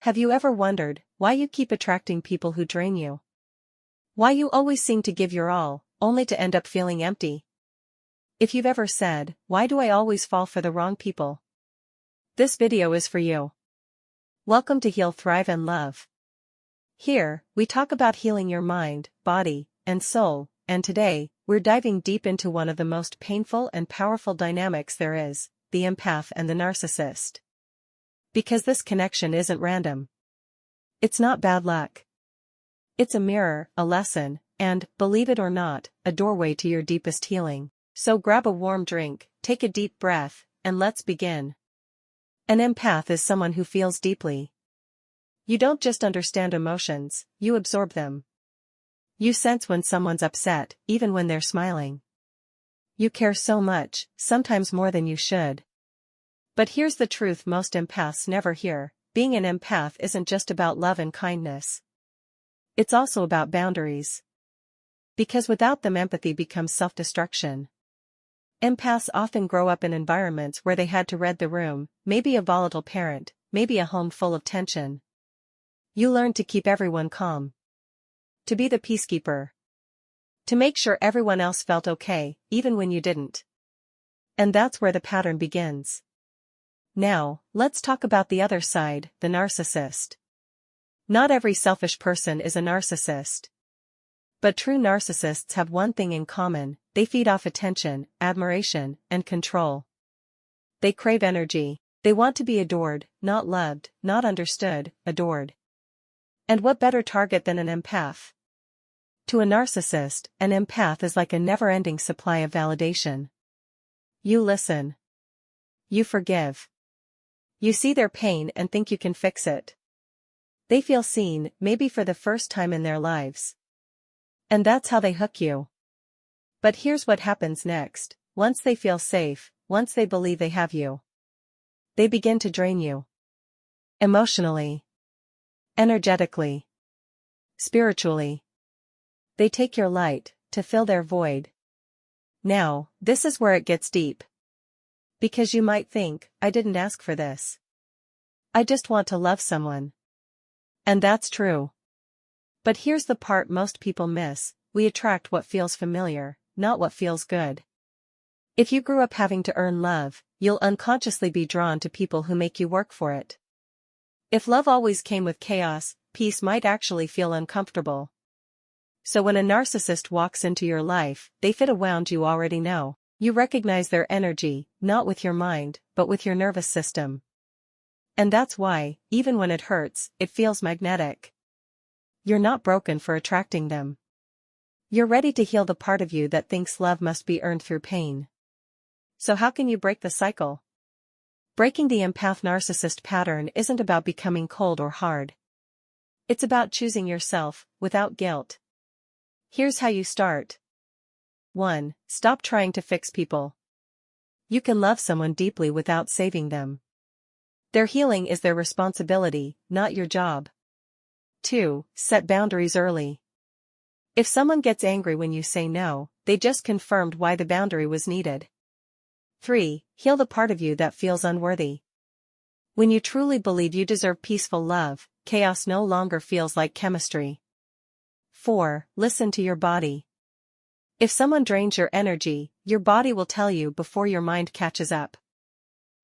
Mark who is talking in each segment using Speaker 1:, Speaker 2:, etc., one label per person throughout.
Speaker 1: Have you ever wondered why you keep attracting people who drain you? Why you always seem to give your all, only to end up feeling empty? If you've ever said, "Why do I always fall for the wrong people?" This video is for you. Welcome to Heal, Thrive and Love. Here, we talk about healing your mind, body, and soul, and today, we're diving deep into one of the most painful and powerful dynamics there is, the empath and the narcissist. Because this connection isn't random. It's not bad luck. It's a mirror, a lesson, and, believe it or not, a doorway to your deepest healing. So grab a warm drink, take a deep breath, and let's begin. An empath is someone who feels deeply. You don't just understand emotions, you absorb them. You sense when someone's upset, even when they're smiling. You care so much, sometimes more than you should. But here's the truth most empaths never hear: being an empath isn't just about love and kindness. It's also about boundaries. Because without them, empathy becomes self-destruction. Empaths often grow up in environments where they had to read the room, maybe a volatile parent, maybe a home full of tension. You learn to keep everyone calm. To be the peacekeeper. To make sure everyone else felt okay, even when you didn't. And that's where the pattern begins. Now, let's talk about the other side, the narcissist. Not every selfish person is a narcissist. But true narcissists have one thing in common: they feed off attention, admiration, and control. They crave energy. They want to be adored, not loved, not understood, adored. And what better target than an empath? To a narcissist, an empath is like a never-ending supply of validation. You listen. You forgive. You see their pain and think you can fix it. They feel seen, maybe for the first time in their lives. And that's how they hook you. But here's what happens next: once they feel safe, once they believe they have you, they begin to drain you. Emotionally. Energetically. Spiritually. They take your light, to fill their void. Now, this is where it gets deep. Because you might think, "I didn't ask for this. I just want to love someone." And that's true. But here's the part most people miss: we attract what feels familiar, not what feels good. If you grew up having to earn love, you'll unconsciously be drawn to people who make you work for it. If love always came with chaos, peace might actually feel uncomfortable. So when a narcissist walks into your life, they fit a wound you already know. You recognize their energy, not with your mind, but with your nervous system. And that's why, even when it hurts, it feels magnetic. You're not broken for attracting them. You're ready to heal the part of you that thinks love must be earned through pain. So how can you break the cycle? Breaking the empath-narcissist pattern isn't about becoming cold or hard. It's about choosing yourself, without guilt. Here's how you start. 1. Stop trying to fix people. You can love someone deeply without saving them. Their healing is their responsibility, not your job. 2. Set boundaries early. If someone gets angry when you say no, they just confirmed why the boundary was needed. 3. Heal the part of you that feels unworthy. When you truly believe you deserve peaceful love, chaos no longer feels like chemistry. 4. Listen to your body. If someone drains your energy, your body will tell you before your mind catches up.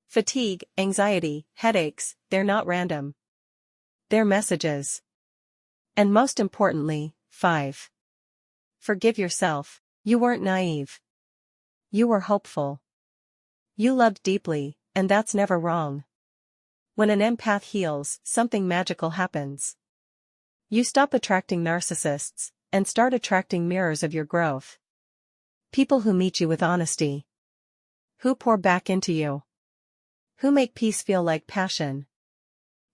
Speaker 1: Fatigue, anxiety, headaches, they're not random. They're messages. And most importantly, 5. Forgive yourself. You weren't naive. You were hopeful. You loved deeply, and that's never wrong. When an empath heals, something magical happens. You stop attracting narcissists, and start attracting mirrors of your growth. People who meet you with honesty. Who pour back into you. Who make peace feel like passion.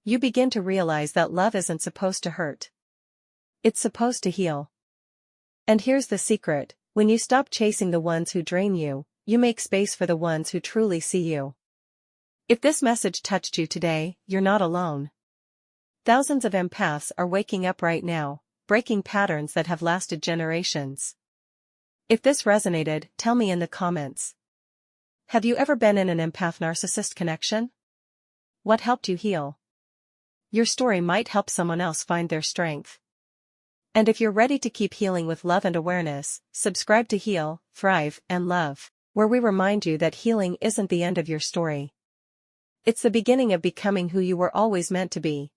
Speaker 1: You begin to realize that love isn't supposed to hurt. It's supposed to heal. And here's the secret: when you stop chasing the ones who drain you, you make space for the ones who truly see you. If this message touched you today, you're not alone. Thousands of empaths are waking up right now, breaking patterns that have lasted generations. If this resonated, tell me in the comments. Have you ever been in an empath-narcissist connection? What helped you heal? Your story might help someone else find their strength. And if you're ready to keep healing with love and awareness, subscribe to Heal, Thrive, and Love, where we remind you that healing isn't the end of your story. It's the beginning of becoming who you were always meant to be.